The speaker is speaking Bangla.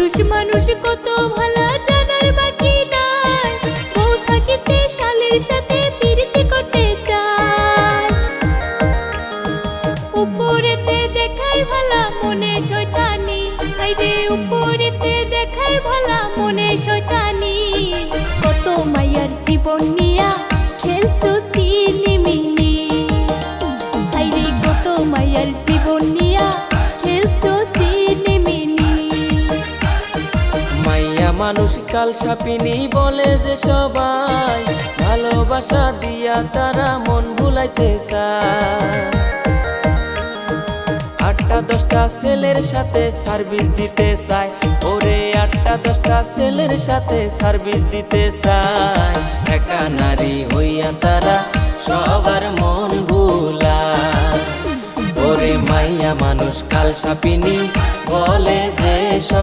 পুরুষ মানুষ কত ভালা জানার বাকি নাই, বউ থাকিতে শালের সাথে প্রীতি করতে চায়। উপরেতে দেখাই ভালা মনে শয়তানি, হাইরে উপরেতে দেখাই ভালা মনে শয়তানি। কত মায়ার জীবন নিয়া খেলছো সিনেমিনি, হাইরে কত মায়ার জীবন নিয়া খেলছো সিনেমিনি। মাইয়া মানুষ কাল সাপিনী বলে যে সবাই, ভালোবাসা দিয়া তারা মন ভুলাইতে চায়। 8টা 10টা ছেলের সাথে সার্ভিস দিতে চায়, ওরে 8টা 10টা ছেলের সাথে সার্ভিস দিতে চায়। একা নারী হইয়া তারা সবার মন ভুলায়, ওরে মাইয়া মানুষ কাল সাপিনী বলে যে